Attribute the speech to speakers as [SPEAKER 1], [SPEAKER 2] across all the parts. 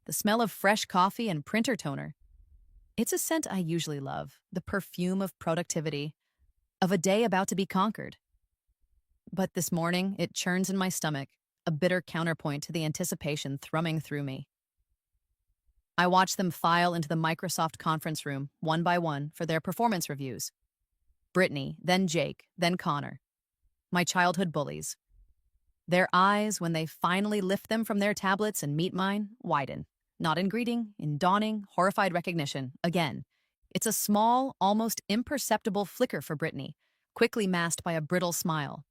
[SPEAKER 1] the smell of fresh coffee and printer toner. It's a scent I usually love, the perfume of productivity, of a day about to be conquered. But this morning, it churns in my stomach, a bitter counterpoint to the anticipation thrumming through me. I watch them file into the Microsoft conference room, one by one, for their performance reviews. Brittany, then Jake, then Connor. My childhood bullies. Their eyes, when they finally lift them from their tablets and meet mine, widen. Not in greeting, in dawning, horrified recognition. Again, it's a small, almost imperceptible flicker for Brittany, quickly masked by a brittle smile.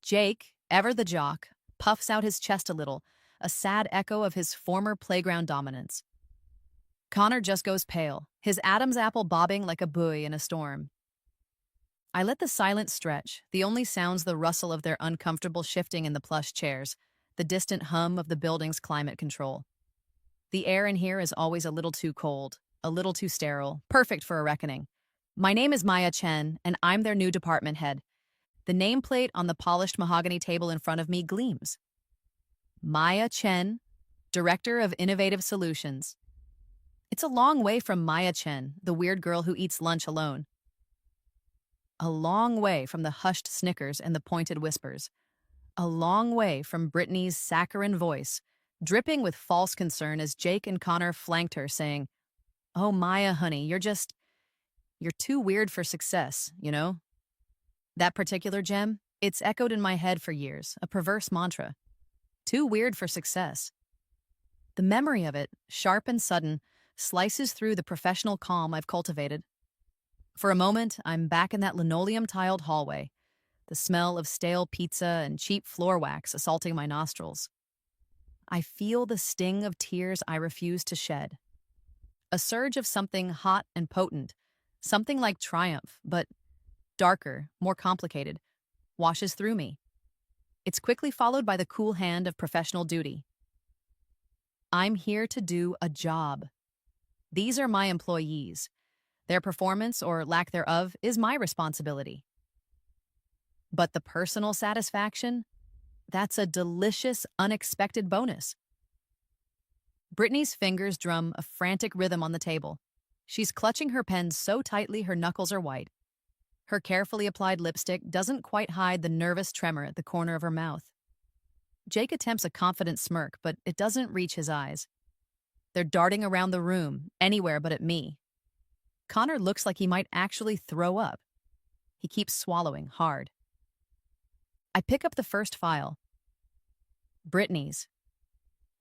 [SPEAKER 1] Jake, ever the jock, puffs out his chest a little, a sad echo of his former playground dominance. Connor just goes pale, his Adam's apple bobbing like a buoy in a storm. I let the silence stretch, the only sounds the rustle of their uncomfortable shifting in the plush chairs, the distant hum of the building's climate control. The air in here is always a little too cold, a little too sterile, perfect for a reckoning. My name is Maya Chen, and I'm their new department head. The nameplate on the polished mahogany table in front of me gleams. Maya Chen, Director of Innovative Solutions. It's a long way from Maya Chen, the weird girl who eats lunch alone. A long way from the hushed snickers and the pointed whispers. A long way from Brittany's saccharine voice, dripping with false concern as Jake and Connor flanked her, saying, "Oh, Maya, honey, you're too weird for success, you know?" That particular gem, it's echoed in my head for years, a perverse mantra. Too weird for success. The memory of it, sharp and sudden, slices through the professional calm I've cultivated. For a moment, I'm back in that linoleum-tiled hallway, the smell of stale pizza and cheap floor wax assaulting my nostrils. I feel the sting of tears I refuse to shed. A surge of something hot and potent, something like triumph, but darker, more complicated, washes through me. It's quickly followed by the cool hand of professional duty. I'm here to do a job. These are my employees. Their performance, or lack thereof, is my responsibility. But the personal satisfaction? That's a delicious, unexpected bonus. Brittany's fingers drum a frantic rhythm on the table. She's clutching her pen so tightly her knuckles are white. Her carefully applied lipstick doesn't quite hide the nervous tremor at the corner of her mouth. Jake attempts a confident smirk, but it doesn't reach his eyes. They're darting around the room, anywhere but at me. Connor looks like he might actually throw up. He keeps swallowing hard. I pick up the first file. Brittany's.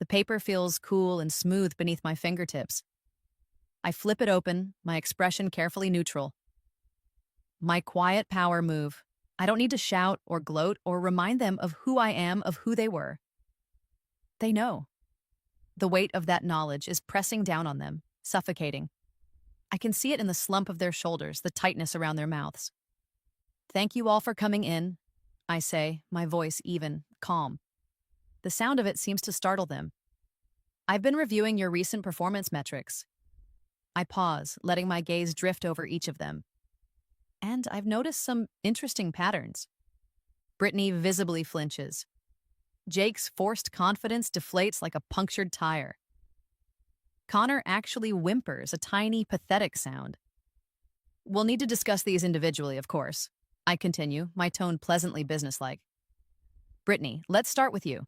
[SPEAKER 1] The paper feels cool and smooth beneath my fingertips. I flip it open, my expression carefully neutral. My quiet power move. I don't need to shout or gloat or remind them of who I am, of who they were. They know. The weight of that knowledge is pressing down on them, suffocating. I can see it in the slump of their shoulders, the tightness around their mouths. "Thank you all for coming in," I say, my voice even, calm. The sound of it seems to startle them. "I've been reviewing your recent performance metrics." I pause, letting my gaze drift over each of them. And I've noticed some interesting patterns. Brittany visibly flinches. Jake's forced confidence deflates like a punctured tire. Connor actually whimpers, a tiny, pathetic sound. "We'll need to discuss these individually, of course," I continue, my tone pleasantly businesslike. "Brittany, let's start with you.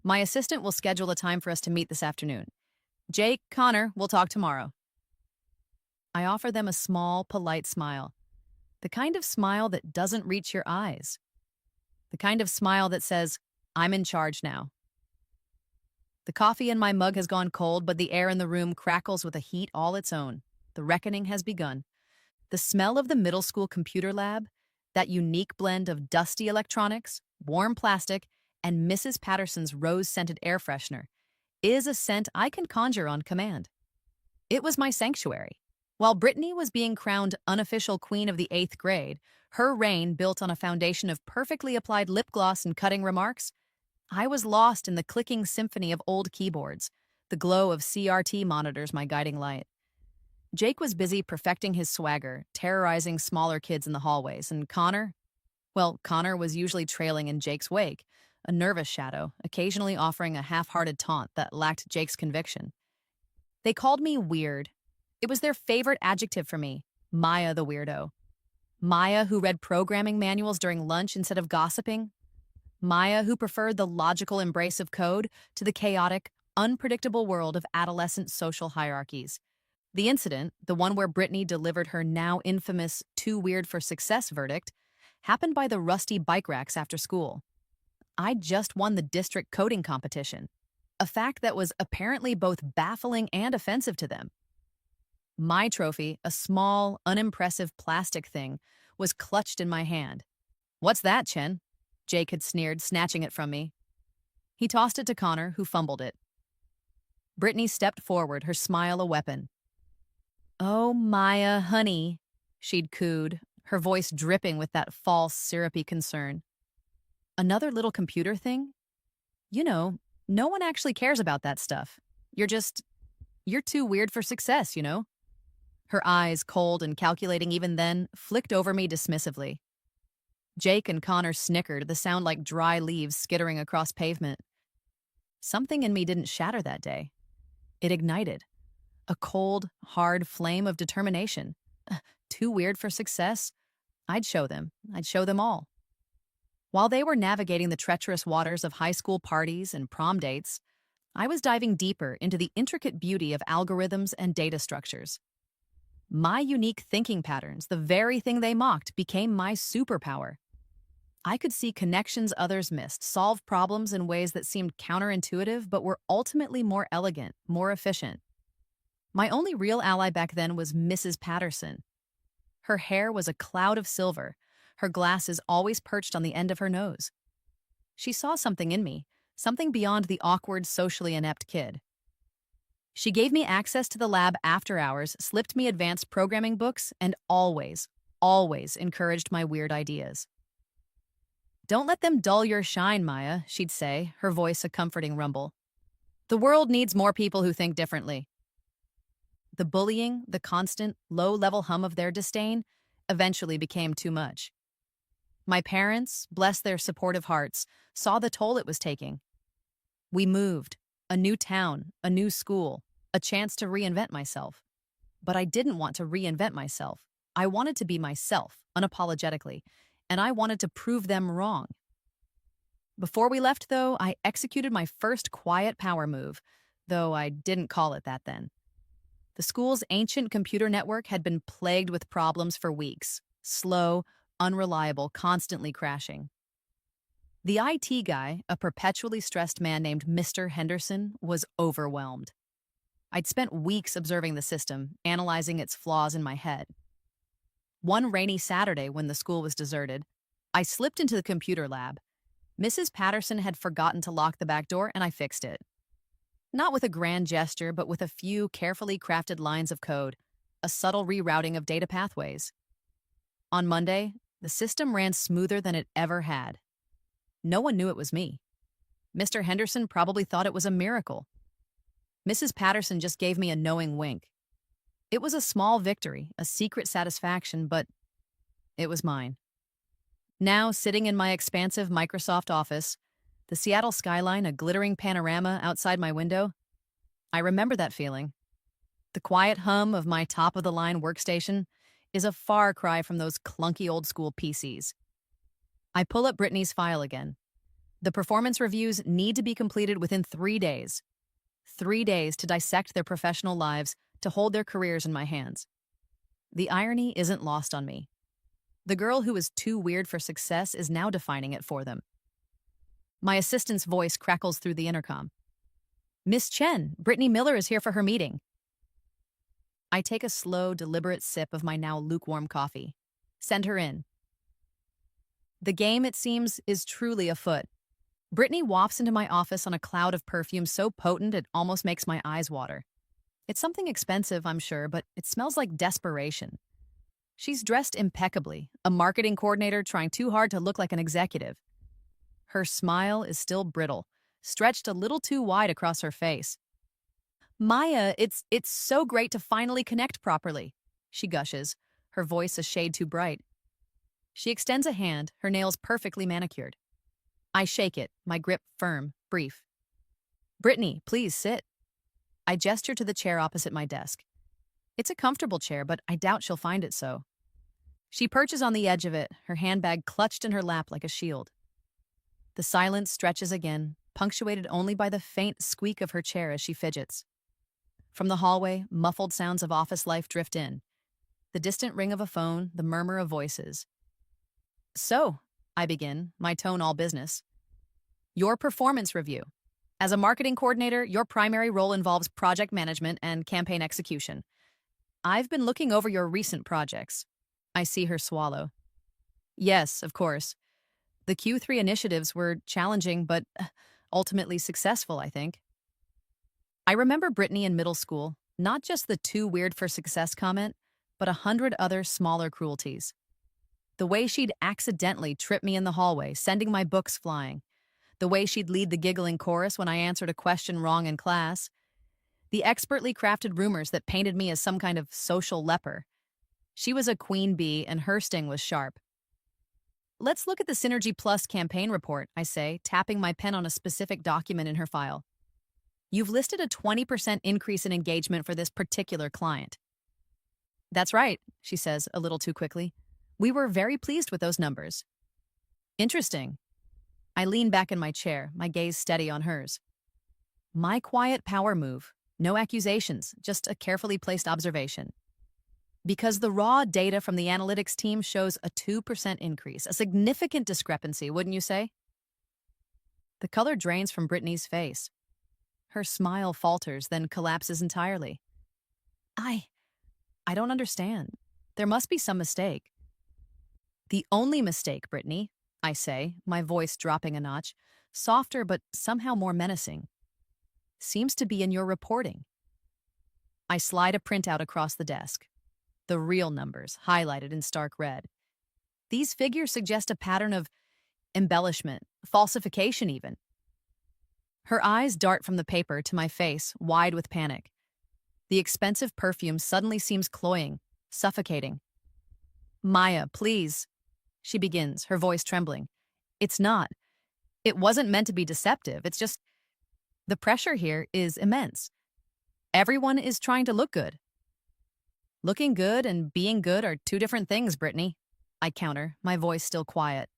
[SPEAKER 1] My assistant will schedule a time for us to meet this afternoon. Jake, Connor, we'll talk tomorrow." I offer them a small, polite smile. The kind of smile that doesn't reach your eyes. The kind of smile that says, "I'm in charge now." The coffee in my mug has gone cold, but the air in the room crackles with a heat all its own. The reckoning has begun. The smell of the middle school computer lab, that unique blend of dusty electronics, warm plastic, and Mrs. Patterson's rose-scented air freshener, is a scent I can conjure on command. It was my sanctuary. While Brittany was being crowned unofficial queen of the 8th grade, her reign built on a foundation of perfectly applied lip gloss and cutting remarks, I was lost in the clicking symphony of old keyboards, the glow of CRT monitors my guiding light. Jake was busy perfecting his swagger, terrorizing smaller kids in the hallways, and Connor was usually trailing in Jake's wake, a nervous shadow, occasionally offering a half-hearted taunt that lacked Jake's conviction. They called me weird. It was their favorite adjective for me, Maya the weirdo. Maya who read programming manuals during lunch instead of gossiping. Maya who preferred the logical embrace of code to the chaotic, unpredictable world of adolescent social hierarchies. The incident, the one where Brittany delivered her now infamous too weird for success verdict, happened by the rusty bike racks after school. I just won the district coding competition, a fact that was apparently both baffling and offensive to them. My trophy, a small, unimpressive plastic thing, was clutched in my hand. "What's that, Chen?" Jake had sneered, snatching it from me. He tossed it to Connor, who fumbled it. Brittany stepped forward, her smile a weapon. "Oh, Maya, honey," she'd cooed, her voice dripping with that false, syrupy concern. "Another little computer thing? You know, no one actually cares about that stuff. You're too weird for success, you know?" Her eyes, cold and calculating even then, flicked over me dismissively. Jake and Connor snickered, the sound like dry leaves skittering across pavement. Something in me didn't shatter that day. It ignited. A cold, hard flame of determination. Too weird for success? I'd show them. I'd show them all. While they were navigating the treacherous waters of high school parties and prom dates, I was diving deeper into the intricate beauty of algorithms and data structures. My unique thinking patterns, the very thing they mocked, became my superpower. I could see connections others missed, solve problems in ways that seemed counterintuitive but were ultimately more elegant, more efficient. My only real ally back then was Mrs. Patterson. Her hair was a cloud of silver, her glasses always perched on the end of her nose. She saw something in me, something beyond the awkward, socially inept kid. She gave me access to the lab after hours, slipped me advanced programming books, and always encouraged my weird ideas. "Don't let them dull your shine, Maya," she'd say, her voice a comforting rumble. "The world needs more people who think differently." The bullying, the constant, low-level hum of their disdain, eventually became too much. My parents, bless their supportive hearts, saw the toll it was taking. We moved. A new town, a new school, a chance to reinvent myself. But I didn't want to reinvent myself. I wanted to be myself, unapologetically, and I wanted to prove them wrong. Before we left, though, I executed my first quiet power move, though I didn't call it that then. The school's ancient computer network had been plagued with problems for weeks. Slow, unreliable, constantly crashing. The IT guy, a perpetually stressed man named Mr. Henderson, was overwhelmed. I'd spent weeks observing the system, analyzing its flaws in my head. One rainy Saturday, when the school was deserted, I slipped into the computer lab. Mrs. Patterson had forgotten to lock the back door, and I fixed it. Not with a grand gesture, but with a few carefully crafted lines of code, a subtle rerouting of data pathways. On Monday, the system ran smoother than it ever had. No one knew it was me. Mr. Henderson probably thought it was a miracle. Mrs. Patterson just gave me a knowing wink. It was a small victory, a secret satisfaction, but it was mine. Now, sitting in my expansive Microsoft office, the Seattle skyline a glittering panorama outside my window, I remember that feeling. The quiet hum of my top-of-the-line workstation is a far cry from those clunky old-school PCs. I pull up Brittany's file again. The performance reviews need to be completed within 3 days. 3 days to dissect their professional lives, to hold their careers in my hands. The irony isn't lost on me. The girl who is too weird for success is now defining it for them. My assistant's voice crackles through the intercom. "Miss Chen, Brittany Miller is here for her meeting." I take a slow, deliberate sip of my now lukewarm coffee. Send her in. The game, it seems, is truly afoot. Brittany wafts into my office on a cloud of perfume so potent it almost makes my eyes water. It's something expensive, I'm sure, but it smells like desperation. She's dressed impeccably, a marketing coordinator trying too hard to look like an executive. Her smile is still brittle, stretched a little too wide across her face. "Maya, it's so great to finally connect properly," she gushes, her voice a shade too bright. She extends a hand, her nails perfectly manicured. I shake it, my grip firm, brief. Brittany, please sit. I gesture to the chair opposite my desk. It's a comfortable chair, but I doubt she'll find it so. She perches on the edge of it, her handbag clutched in her lap like a shield. The silence stretches again, punctuated only by the faint squeak of her chair as she fidgets. From the hallway, muffled sounds of office life drift in. The distant ring of a phone, the murmur of voices. So, I begin, my tone all business. Your performance review. As a marketing coordinator, your primary role involves project management and campaign execution. I've been looking over your recent projects. I see her swallow. Yes, of course. The Q3 initiatives were challenging, but ultimately successful, I think. I remember Brittany in middle school, not just the too weird for success comment, but 100 other smaller cruelties. The way she'd accidentally trip me in the hallway, sending my books flying. The way she'd lead the giggling chorus when I answered a question wrong in class. The expertly crafted rumors that painted me as some kind of social leper. She was a queen bee, and her sting was sharp. Let's look at the Synergy Plus campaign report, I say, tapping my pen on a specific document in her file. You've listed a 20% increase in engagement for this particular client. That's right, she says, a little too quickly. We were very pleased with those numbers. Interesting. I lean back in my chair, my gaze steady on hers. My quiet power move. No accusations, just a carefully placed observation. Because the raw data from the analytics team shows a 2% increase, a significant discrepancy, wouldn't you say? The color drains from Brittany's face. Her smile falters, then collapses entirely. I don't understand. There must be some mistake. The only mistake, Brittany, I say, my voice dropping a notch, softer but somehow more menacing, seems to be in your reporting. I slide a printout across the desk. The real numbers, highlighted in stark red. These figures suggest a pattern of embellishment, falsification even. Her eyes dart from the paper to my face, wide with panic. The expensive perfume suddenly seems cloying, suffocating. Maya, please, she begins, her voice trembling. It's not. It wasn't meant to be deceptive. It's just the pressure here is immense. Everyone is trying to look good. Looking good and being good are two different things, Brittany. I counter, my voice still quiet.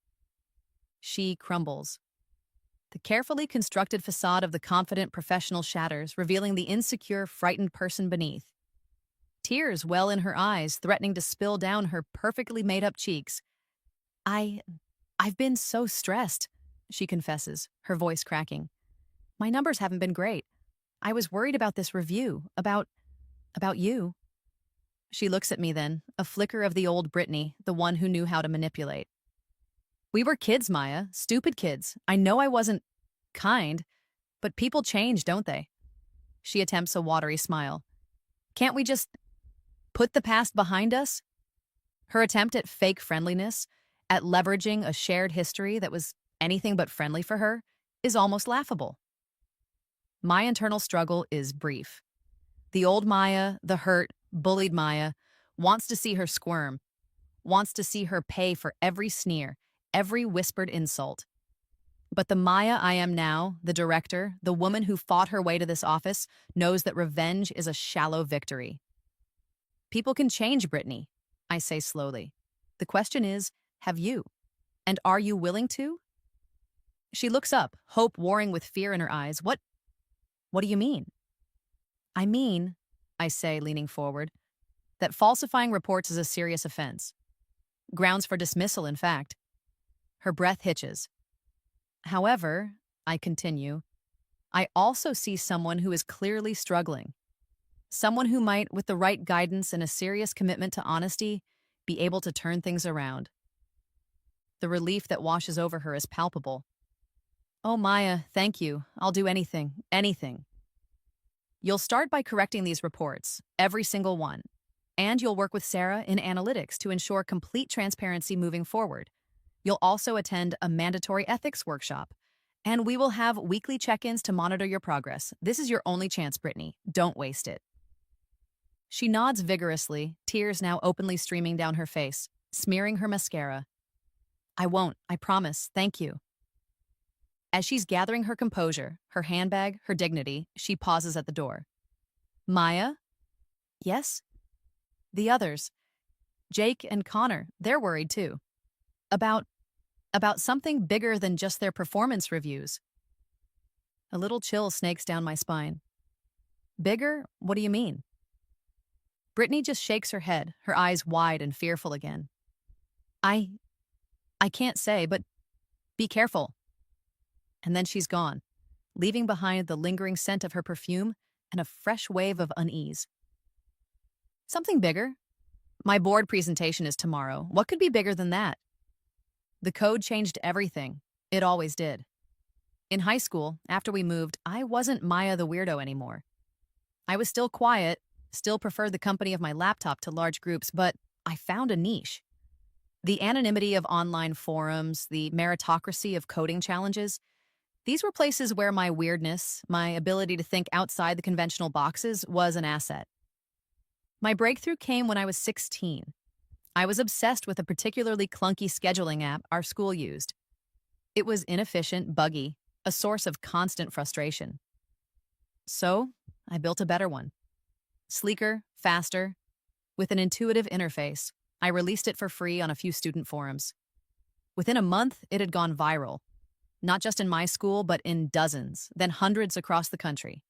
[SPEAKER 1] She crumbles. The carefully constructed facade of the confident professional shatters, revealing the insecure, frightened person beneath. Tears well in her eyes, threatening to spill down her perfectly made-up cheeks. I've been so stressed, she confesses, her voice cracking. My numbers haven't been great. I was worried about this review, about you. She looks at me then, a flicker of the old Brittany, the one who knew how to manipulate. We were kids, Maya, stupid kids. I know I wasn't kind, but people change, don't they? She attempts a watery smile. Can't we just put the past behind us? Her attempt at fake friendliness, at leveraging a shared history that was anything but friendly for her, is almost laughable. My internal struggle is brief. The old Maya, the hurt, bullied Maya, wants to see her squirm, wants to see her pay for every sneer, every whispered insult. But the Maya I am now, the director, the woman who fought her way to this office, knows that revenge is a shallow victory. People can change, Brittany, I say slowly. The question is, have you? And are you willing to? She looks up, hope warring with fear in her eyes. What do you mean? I mean, I say, leaning forward, that falsifying reports is a serious offense. Grounds for dismissal, in fact. Her breath hitches. However, I continue, I also see someone who is clearly struggling. Someone who might, with the right guidance and a serious commitment to honesty, be able to turn things around. The relief that washes over her is palpable. Oh, Maya, thank you. I'll do anything, anything. You'll start by correcting these reports, every single one. And you'll work with Sarah in analytics to ensure complete transparency moving forward. You'll also attend a mandatory ethics workshop. And we will have weekly check-ins to monitor your progress. This is your only chance, Brittany. Don't waste it. She nods vigorously, tears now openly streaming down her face, smearing her mascara. I won't, I promise. Thank you. As she's gathering her composure, her handbag, her dignity, she pauses at the door. Maya? Yes? The others, Jake and Connor, they're worried too. About about something bigger than just their performance reviews. A little chill snakes down my spine. Bigger? What do you mean? Brittany just shakes her head, her eyes wide and fearful again. I I can't say, but be careful. And then she's gone, leaving behind the lingering scent of her perfume and a fresh wave of unease. Something bigger? My board presentation is tomorrow. What could be bigger than that? The code changed everything. It always did. In high school, after we moved, I wasn't Maya the weirdo anymore. I was still quiet, still preferred the company of my laptop to large groups, but I found a niche. The anonymity of online forums, the meritocracy of coding challenges, these were places where my weirdness, my ability to think outside the conventional boxes, was an asset. My breakthrough came when I was 16. I was obsessed with a particularly clunky scheduling app our school used. It was inefficient, buggy, a source of constant frustration. So, I built a better one. Sleeker, faster, with an intuitive interface. I released it for free on a few student forums. Within a month, it had gone viral. Not just in my school, but in dozens, then hundreds across the country.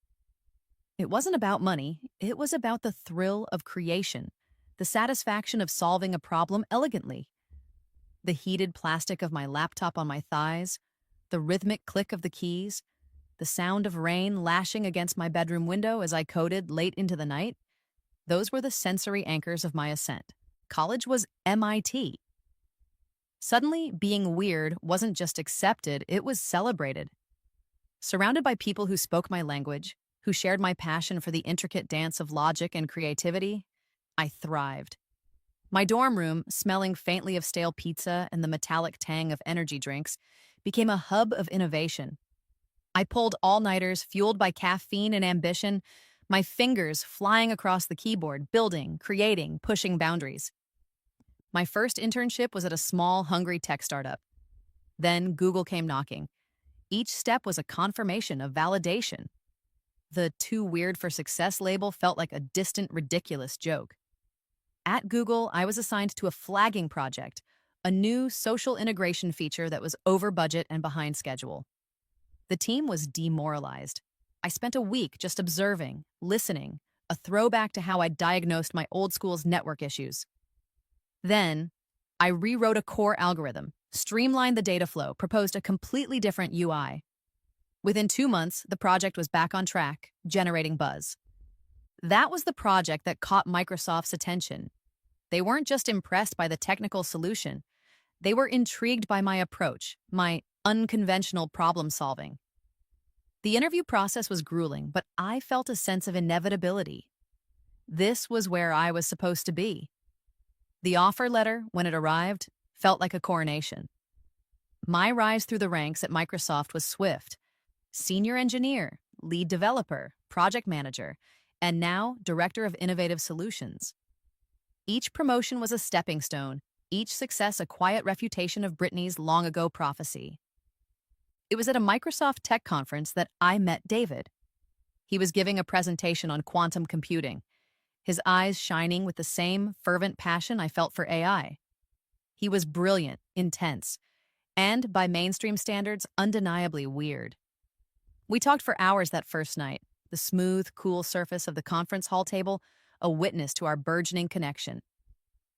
[SPEAKER 1] It wasn't about money, it was about the thrill of creation, the satisfaction of solving a problem elegantly. The heated plastic of my laptop on my thighs, the rhythmic click of the keys, the sound of rain lashing against my bedroom window as I coded late into the night, those were the sensory anchors of my ascent. College was MIT. Suddenly, being weird wasn't just accepted, it was celebrated. Surrounded by people who spoke my language, who shared my passion for the intricate dance of logic and creativity, I thrived. My dorm room, smelling faintly of stale pizza and the metallic tang of energy drinks, became a hub of innovation. I pulled all-nighters fueled by caffeine and ambition, my fingers flying across the keyboard, building, creating, pushing boundaries. My first internship was at a small, hungry tech startup. Then Google came knocking. Each step was a confirmation of validation. The too weird for success label felt like a distant, ridiculous joke. At Google, I was assigned to a flagging project, a new social integration feature that was over budget and behind schedule. The team was demoralized. I spent a week just observing, listening, a throwback to how I diagnosed my old school's network issues. Then, I rewrote a core algorithm, streamlined the data flow, proposed a completely different UI. Within 2 months, the project was back on track, generating buzz. That was the project that caught Microsoft's attention. They weren't just impressed by the technical solution. They were intrigued by my approach, my unconventional problem solving. The interview process was grueling, but I felt a sense of inevitability. This was where I was supposed to be. The offer letter, when it arrived, felt like a coronation. My rise through the ranks at Microsoft was swift. Senior engineer, lead developer, project manager, and now director of innovative solutions. Each promotion was a stepping stone, each success a quiet refutation of Brittany's long-ago prophecy. It was at a Microsoft tech conference that I met David. He was giving a presentation on quantum computing, his eyes shining with the same fervent passion I felt for AI. He was brilliant, intense, and, by mainstream standards, undeniably weird. We talked for hours that first night, the smooth, cool surface of the conference hall table, a witness to our burgeoning connection.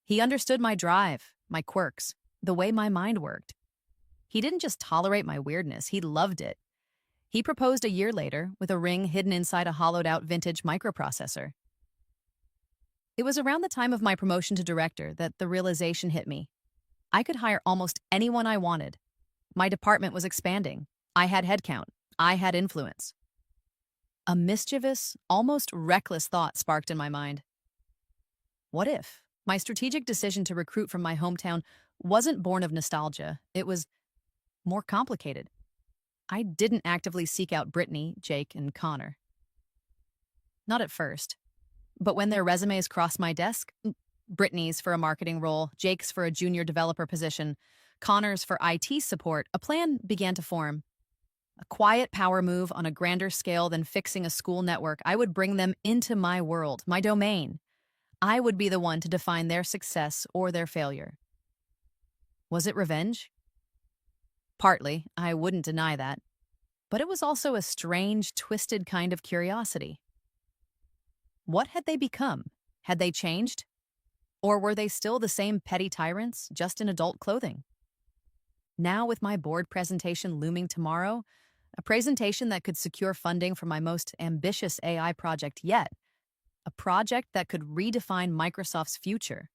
[SPEAKER 1] He understood my drive, my quirks, the way my mind worked. He didn't just tolerate my weirdness, he loved it. He proposed a year later with a ring hidden inside a hollowed-out vintage microprocessor. It was around the time of my promotion to director that the realization hit me. I could hire almost anyone I wanted. My department was expanding. I had headcount. I had influence. A mischievous, almost reckless thought sparked in my mind. What if my strategic decision to recruit from my hometown wasn't born of nostalgia? It was more complicated. I didn't actively seek out Brittany, Jake, and Connor. Not at first. But when their resumes crossed my desk, Brittany's for a marketing role, Jake's for a junior developer position, Connor's for IT support, a plan began to form. A quiet power move on a grander scale than fixing a school network. I would bring them into my world, my domain. I would be the one to define their success or their failure. Was it revenge? Partly, I wouldn't deny that. But it was also a strange, twisted kind of curiosity. What had they become? Had they changed? Or were they still the same petty tyrants, just in adult clothing? Now, with my board presentation looming tomorrow, a presentation that could secure funding for my most ambitious AI project yet, a project that could redefine Microsoft's future.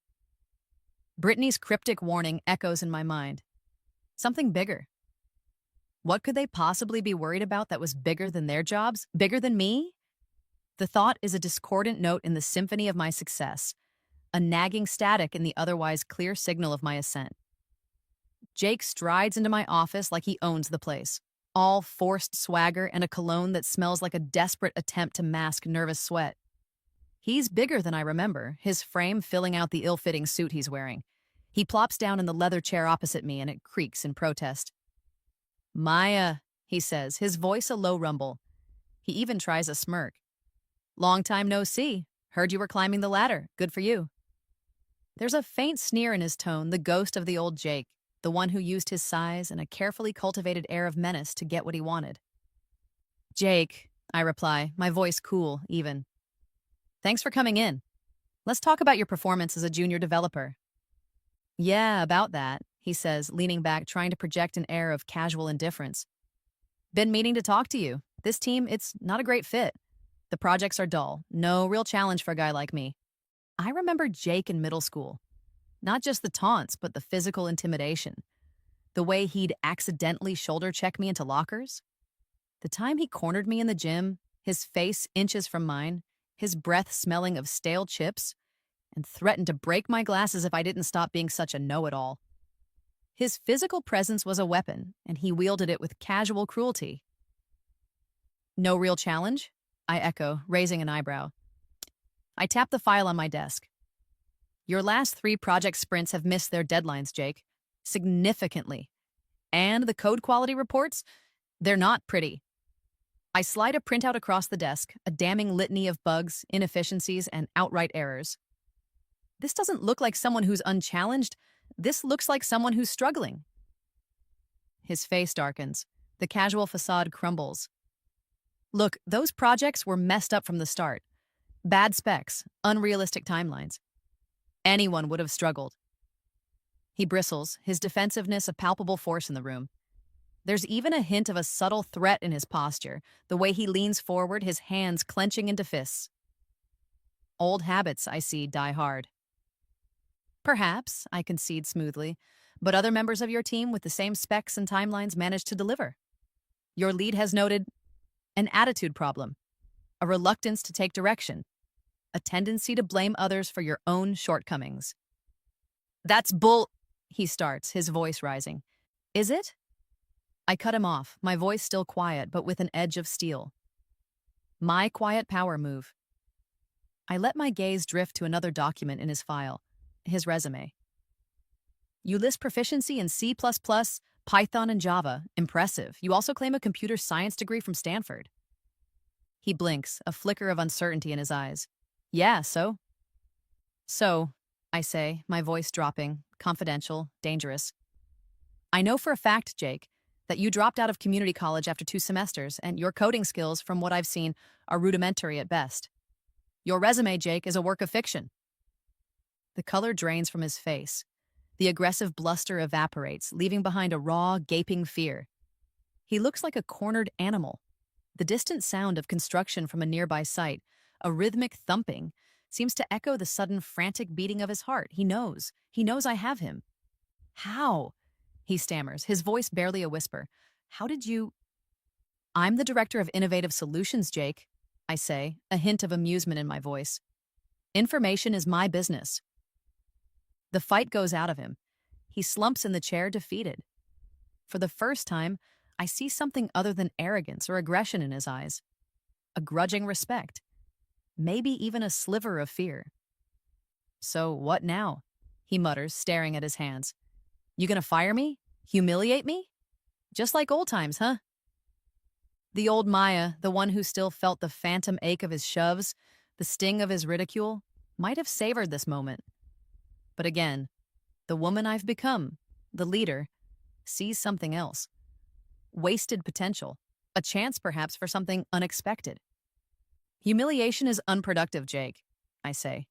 [SPEAKER 1] Brittany's cryptic warning echoes in my mind. Something bigger. What could they possibly be worried about that was bigger than their jobs? Bigger than me? The thought is a discordant note in the symphony of my success, a nagging static in the otherwise clear signal of my ascent. Jake strides into my office like he owns the place, all forced swagger and a cologne that smells like a desperate attempt to mask nervous sweat. He's bigger than I remember, his frame filling out the ill-fitting suit he's wearing. He plops down in the leather chair opposite me and it creaks in protest. Maya, he says, his voice a low rumble. He even tries a smirk. Long time no see. Heard you were climbing the ladder. Good for you. There's a faint sneer in his tone, the ghost of the old Jake, the one who used his size and a carefully cultivated air of menace to get what he wanted. Jake, I reply, my voice cool, even. Thanks for coming in. Let's talk about your performance as a junior developer. Yeah, about that, he says, leaning back, trying to project an air of casual indifference. Been meaning to talk to you. This team, it's not a great fit. The projects are dull. No real challenge for a guy like me. I remember Jake in middle school. Not just the taunts, but the physical intimidation. The way he'd accidentally shoulder check me into lockers. The time he cornered me in the gym, his face inches from mine, his breath smelling of stale chips, and threatened to break my glasses if I didn't stop being such a know-it-all. His physical presence was a weapon, and he wielded it with casual cruelty. No real challenge? I echo, raising an eyebrow. I tap the file on my desk. Your last 3 project sprints have missed their deadlines, Jake. Significantly. And the code quality reports? They're not pretty. I slide a printout across the desk, a damning litany of bugs, inefficiencies, and outright errors. This doesn't look like someone who's unchallenged. This looks like someone who's struggling. His face darkens. The casual facade crumbles. Look, those projects were messed up from the start. Bad specs, unrealistic timelines. Anyone would have struggled. He bristles, his defensiveness a palpable force in the room. There's even a hint of a subtle threat in his posture, the way he leans forward, his hands clenching into fists. Old habits, I see, die hard. Perhaps, I concede smoothly, but other members of your team with the same specs and timelines managed to deliver. Your lead has noted an attitude problem, a reluctance to take direction, a tendency to blame others for your own shortcomings. That's bull, he starts, his voice rising. Is it? I cut him off, my voice still quiet, but with an edge of steel. My quiet power move. I let my gaze drift to another document in his file, his resume. You list proficiency in C++, Python, and Java. Impressive. You also claim a computer science degree from Stanford. He blinks, a flicker of uncertainty in his eyes. Yeah, so? So, I say, my voice dropping, confidential, dangerous. I know for a fact, Jake, that you dropped out of community college after 2 semesters, and your coding skills, from what I've seen, are rudimentary at best. Your resume, Jake, is a work of fiction. The color drains from his face. The aggressive bluster evaporates, leaving behind a raw, gaping fear. He looks like a cornered animal. The distant sound of construction from a nearby site, a rhythmic thumping, seems to echo the sudden frantic beating of his heart. He knows. He knows I have him. How? He stammers, his voice barely a whisper. How did you... I'm the director of innovative solutions, Jake, I say, a hint of amusement in my voice. Information is my business. The fight goes out of him. He slumps in the chair, defeated. For the first time, I see something other than arrogance or aggression in his eyes. A grudging respect. Maybe even a sliver of fear. So what now? He mutters, staring at his hands. You gonna fire me? Humiliate me? Just like old times, huh? The old Maya, the one who still felt the phantom ache of his shoves, the sting of his ridicule, might have savored this moment. But again, the woman I've become, the leader, sees something else. Wasted potential, a chance perhaps for something unexpected. Humiliation is unproductive, Jake, I say.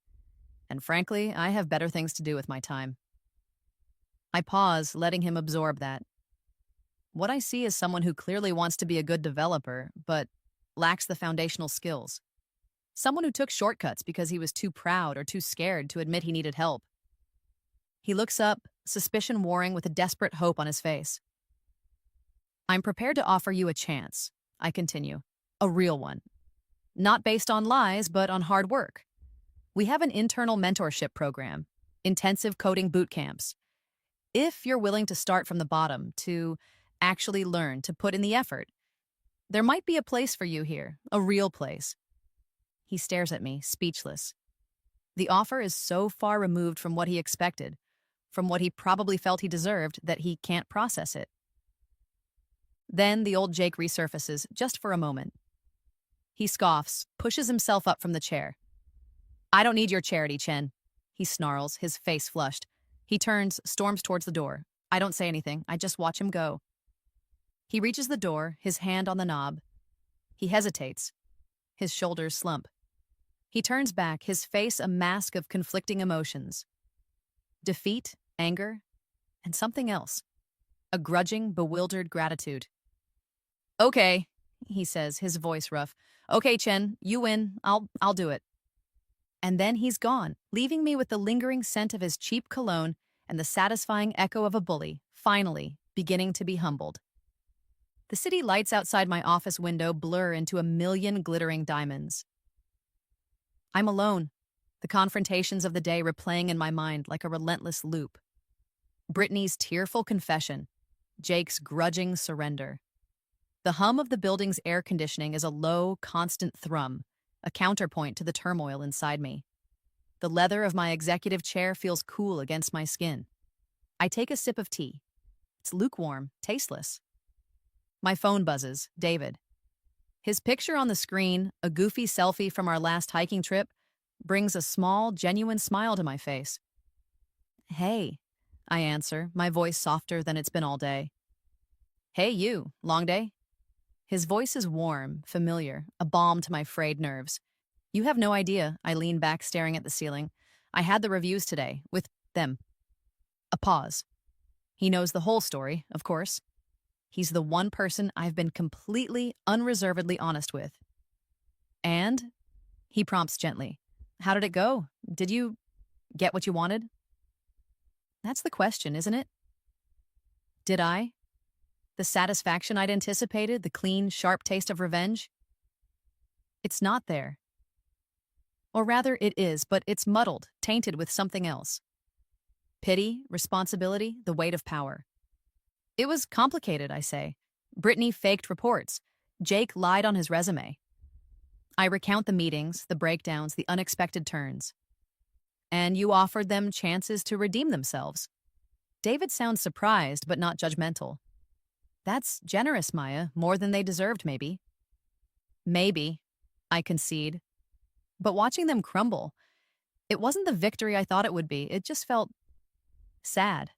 [SPEAKER 1] And frankly, I have better things to do with my time. I pause, letting him absorb that. What I see is someone who clearly wants to be a good developer, but lacks the foundational skills. Someone who took shortcuts because he was too proud or too scared to admit he needed help. He looks up, suspicion warring with a desperate hope on his face. I'm prepared to offer you a chance, I continue. A real one. Not based on lies, but on hard work. We have an internal mentorship program, intensive coding boot camps. If you're willing to start from the bottom, to actually learn, to put in the effort, there might be a place for you here, a real place. He stares at me, speechless. The offer is so far removed from what he expected, from what he probably felt he deserved, that he can't process it. Then the old Jake resurfaces, just for a moment. He scoffs, pushes himself up from the chair. I don't need your charity, Chen. He snarls, his face flushed. He turns, storms towards the door. I don't say anything. I just watch him go. He reaches the door, his hand on the knob. He hesitates. His shoulders slump. He turns back, his face a mask of conflicting emotions. Defeat, anger, and something else. A grudging, bewildered gratitude. Okay, he says, his voice rough. Okay, Chen, you win. I'll do it. And then he's gone, leaving me with the lingering scent of his cheap cologne and the satisfying echo of a bully, finally beginning to be humbled. The city lights outside my office window blur into a million glittering diamonds. I'm alone, the confrontations of the day replaying in my mind like a relentless loop. Brittany's tearful confession, Jake's grudging surrender. The hum of the building's air conditioning is a low, constant thrum, a counterpoint to the turmoil inside me. The leather of my executive chair feels cool against my skin. I take a sip of tea. It's lukewarm, tasteless. My phone buzzes, David. His picture on the screen, a goofy selfie from our last hiking trip, brings a small, genuine smile to my face. Hey, I answer, my voice softer than it's been all day. Hey, you, long day? His voice is warm, familiar, a balm to my frayed nerves. You have no idea, I lean back staring at the ceiling. I had the reviews today, with them. A pause. He knows the whole story, of course. He's the one person I've been completely, unreservedly honest with. And? He prompts gently. How did it go? Did you get what you wanted? That's the question, isn't it? Did I? The satisfaction I'd anticipated, the clean, sharp taste of revenge? It's not there. Or rather, it is, but it's muddled, tainted with something else. Pity, responsibility, the weight of power. It was complicated, I say. Brittany faked reports. Jake lied on his resume. I recount the meetings, the breakdowns, the unexpected turns. And you offered them chances to redeem themselves. David sounds surprised, but not judgmental. That's generous, Maya, more than they deserved, maybe. Maybe, I concede. But watching them crumble, it wasn't the victory I thought it would be. It just felt sad.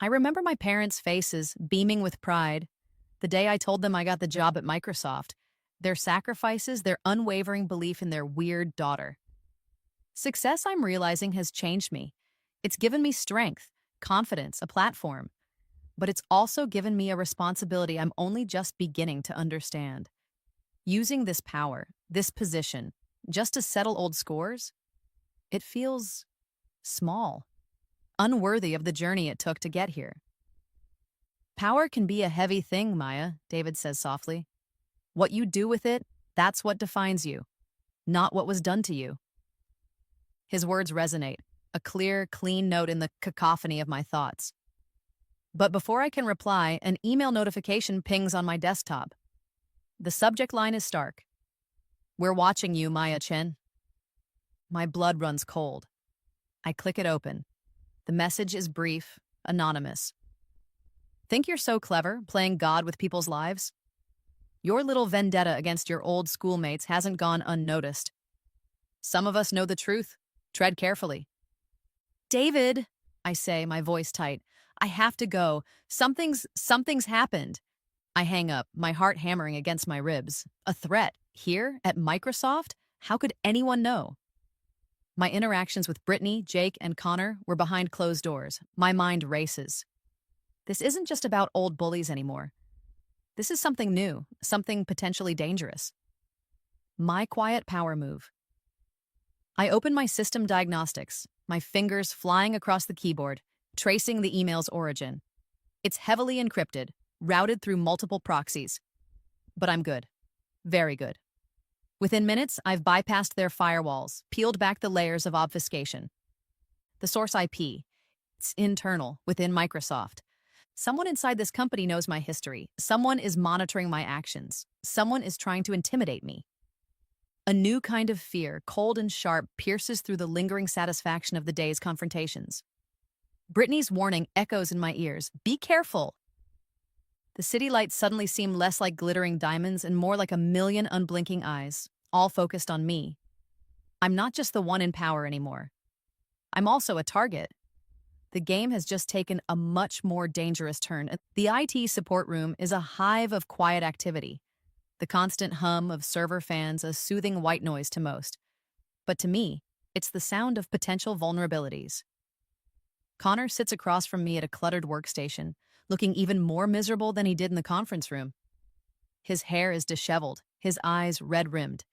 [SPEAKER 1] I remember my parents' faces beaming with pride the day I told them I got the job at Microsoft, their sacrifices, their unwavering belief in their weird daughter. Success, I'm realizing, has changed me. It's given me strength, confidence, a platform. But it's also given me a responsibility I'm only just beginning to understand. Using this power, this position, just to settle old scores, it feels small, unworthy of the journey it took to get here. Power can be a heavy thing, Maya, David says softly. What you do with it, that's what defines you, not what was done to you. His words resonate, a clear, clean note in the cacophony of my thoughts. But before I can reply, an email notification pings on my desktop. The subject line is stark. We're watching you, Maya Chen. My blood runs cold. I click it open. The message is brief, anonymous. Think you're so clever, playing God with people's lives? Your little vendetta against your old schoolmates hasn't gone unnoticed. Some of us know the truth. Tread carefully. David, I say, my voice tight. I have to go. Something's happened. I hang up, my heart hammering against my ribs. A threat? Here? At Microsoft? How could anyone know? My interactions with Brittany, Jake, and Connor were behind closed doors. My mind races. This isn't just about old bullies anymore. This is something new, something potentially dangerous. My quiet power move. I open my system diagnostics, my fingers flying across the keyboard, tracing the email's origin. It's heavily encrypted, routed through multiple proxies. But I'm good. Very good. Within minutes, I've bypassed their firewalls, peeled back the layers of obfuscation. The source IP. It's internal, within Microsoft. Someone inside this company knows my history. Someone is monitoring my actions. Someone is trying to intimidate me. A new kind of fear, cold and sharp, pierces through the lingering satisfaction of the day's confrontations. Brittany's warning echoes in my ears. Be careful! The city lights suddenly seem less like glittering diamonds and more like a million unblinking eyes, all focused on me. I'm not just the one in power anymore. I'm also a target. The game has just taken a much more dangerous turn. The IT support room is a hive of quiet activity. The constant hum of server fans, a soothing white noise to most. But to me, it's the sound of potential vulnerabilities. Connor sits across from me at a cluttered workstation, looking even more miserable than he did in the conference room. His hair is disheveled, his eyes red-rimmed.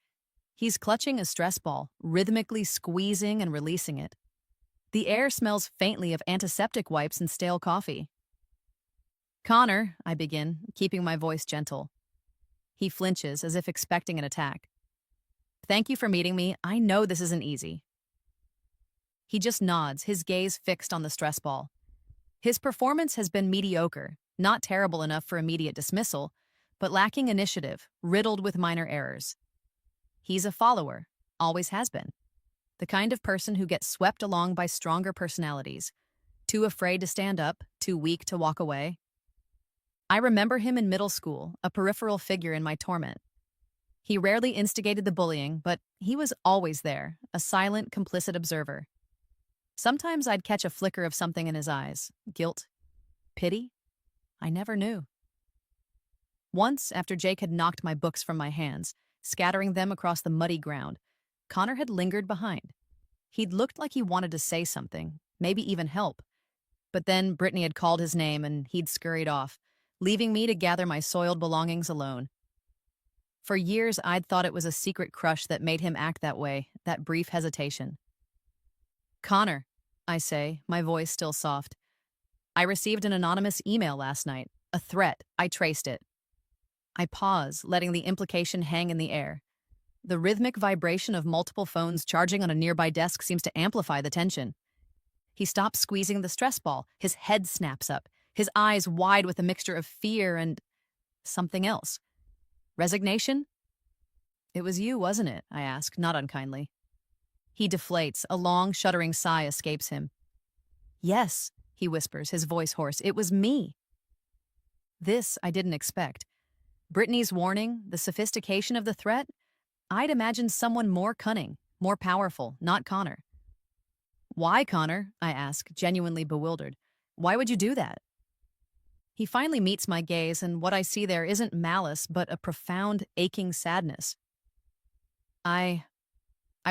[SPEAKER 1] He's clutching a stress ball, rhythmically squeezing and releasing it. The air smells faintly of antiseptic wipes and stale coffee. Connor, I begin, keeping my voice gentle. He flinches, as if expecting an attack. Thank you for meeting me. I know this isn't easy. He just nods, his gaze fixed on the stress ball. His performance has been mediocre, not terrible enough for immediate dismissal, but lacking initiative, riddled with minor errors. He's a follower, always has been. The kind of person who gets swept along by stronger personalities, too afraid to stand up, too weak to walk away. I remember him in middle school, a peripheral figure in my torment. He rarely instigated the bullying, but he was always there, a silent, complicit observer. Sometimes I'd catch a flicker of something in his eyes. Guilt? Pity? I never knew. Once, after Jake had knocked my books from my hands, scattering them across the muddy ground, Connor had lingered behind. He'd looked like he wanted to say something, maybe even help. But then Brittany had called his name and he'd scurried off, leaving me to gather my soiled belongings alone. For years, I'd thought it was a secret crush that made him act that way, that brief hesitation. Connor, I say, my voice still soft. I received an anonymous email last night, a threat. I traced it. I pause, letting the implication hang in the air. The rhythmic vibration of multiple phones charging on a nearby desk seems to amplify the tension. He stops squeezing the stress ball. His head snaps up, his eyes wide with a mixture of fear and something else. Resignation? It was you, wasn't it? I ask, not unkindly. He deflates. A long, shuddering sigh escapes him. Yes, he whispers, his voice hoarse. It was me. This I didn't expect. Brittany's warning, the sophistication of the threat, I'd imagined someone more cunning, more powerful, not Connor. Why, Connor? I ask, genuinely bewildered. Why would you do that? He finally meets my gaze, and what I see there isn't malice, but a profound, aching sadness. I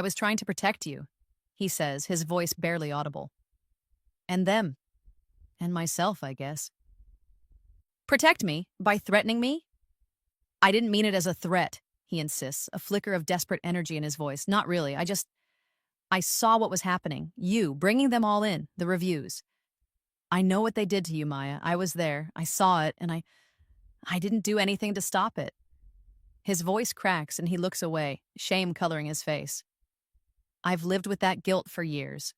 [SPEAKER 1] was trying to protect you, he says, his voice barely audible. And them. And myself, I guess. Protect me? By threatening me? I didn't mean it as a threat, he insists, a flicker of desperate energy in his voice. Not really. I saw what was happening. You, bringing them all in, the reviews. I know what they did to you, Maya. I was there. I saw it, and I didn't do anything to stop it. His voice cracks, and he looks away, shame coloring his face. I've lived with that guilt for years.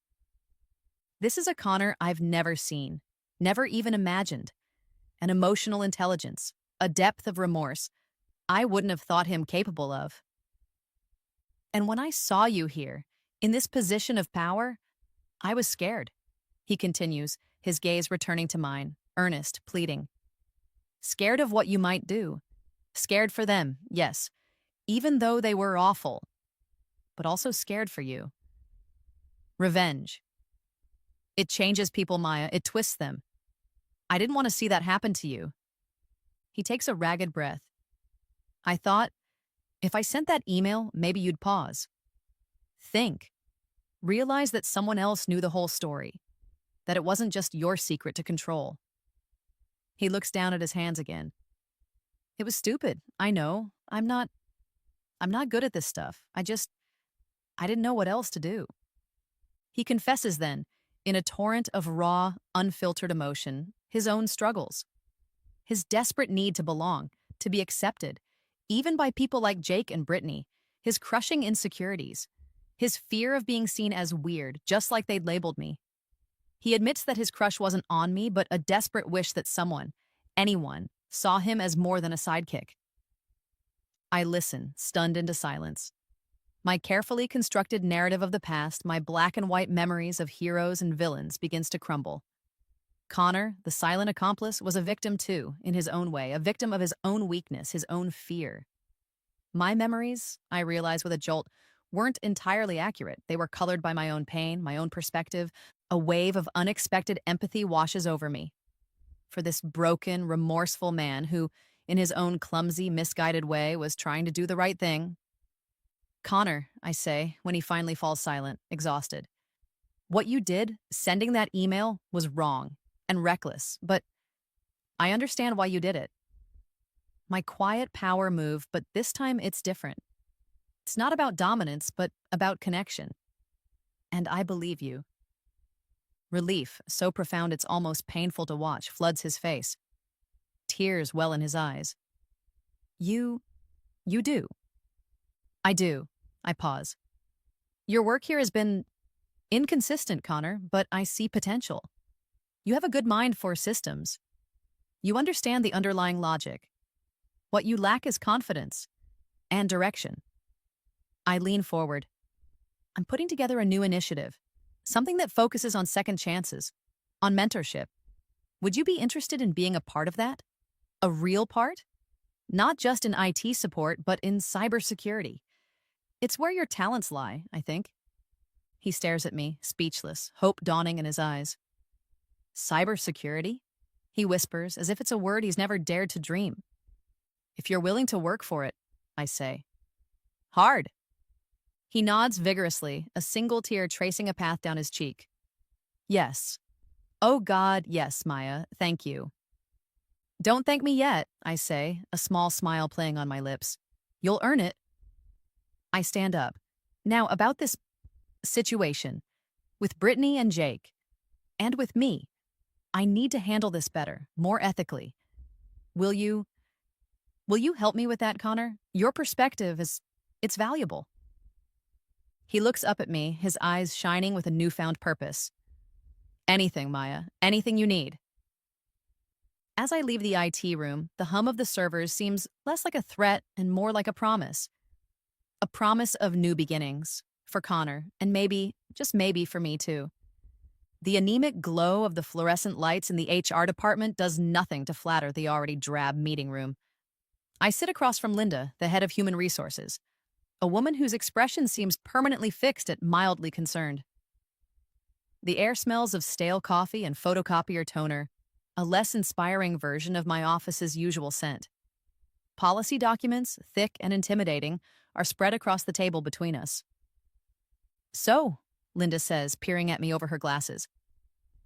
[SPEAKER 1] This is a Connor I've never seen, never even imagined. An emotional intelligence, a depth of remorse I wouldn't have thought him capable of. And when I saw you here, in this position of power, I was scared, he continues, his gaze returning to mine, earnest, pleading. Scared of what you might do. Scared for them, yes, even though they were awful, but also scared for you. Revenge. It changes people, Maya. It twists them. I didn't want to see that happen to you. He takes a ragged breath. I thought, if I sent that email, maybe you'd pause. Think. Realize that someone else knew the whole story, that it wasn't just your secret to control. He looks down at his hands again. It was stupid, I know. I'm not good at this stuff. I didn't know what else to do. He confesses then, in a torrent of raw, unfiltered emotion, his own struggles. His desperate need to belong, to be accepted, even by people like Jake and Brittany, his crushing insecurities, his fear of being seen as weird, just like they'd labeled me. He admits that his crush wasn't on me, but a desperate wish that someone, anyone, saw him as more than a sidekick. I listen, stunned into silence. My carefully constructed narrative of the past, my black and white memories of heroes and villains, begins to crumble. Connor, the silent accomplice, was a victim too, in his own way, a victim of his own weakness, his own fear. My memories, I realize with a jolt, weren't entirely accurate. They were colored by my own pain, my own perspective. A wave of unexpected empathy washes over me. For this broken, remorseful man who, in his own clumsy, misguided way, was trying to do the right thing. Connor, I say, when he finally falls silent, exhausted. What you did, sending that email, was wrong and reckless, but I understand why you did it. My quiet power move, but this time it's different. It's not about dominance, but about connection. And I believe you. Relief, so profound it's almost painful to watch, floods his face. Tears well in his eyes. You do. I do. I pause. Your work here has been inconsistent, Connor, but I see potential. You have a good mind for systems. You understand the underlying logic. What you lack is confidence and direction. I lean forward. I'm putting together a new initiative, something that focuses on second chances, on mentorship. Would you be interested in being a part of that? A real part? Not just in IT support, but in cybersecurity. It's where your talents lie, I think. He stares at me, speechless, hope dawning in his eyes. Cybersecurity? He whispers, as if it's a word he's never dared to dream. If you're willing to work for it, I say. Hard. He nods vigorously, a single tear tracing a path down his cheek. Yes. Oh God, yes, Maya, thank you. Don't thank me yet, I say, a small smile playing on my lips. You'll earn it. I stand up. Now, about this situation, with Brittany and Jake, and with me, I need to handle this better, more ethically. Will you help me with that, Connor? Your perspective it's valuable. He looks up at me, his eyes shining with a newfound purpose. Anything, Maya, anything you need. As I leave the IT room, the hum of the servers seems less like a threat and more like a promise. A promise of new beginnings, for Connor, and maybe, just maybe for me too. The anemic glow of the fluorescent lights in the HR department does nothing to flatter the already drab meeting room. I sit across from Linda, the head of human resources, a woman whose expression seems permanently fixed at mildly concerned. The air smells of stale coffee and photocopier toner, a less inspiring version of my office's usual scent. Policy documents, thick and intimidating, are spread across the table between us. So, Linda says, peering at me over her glasses,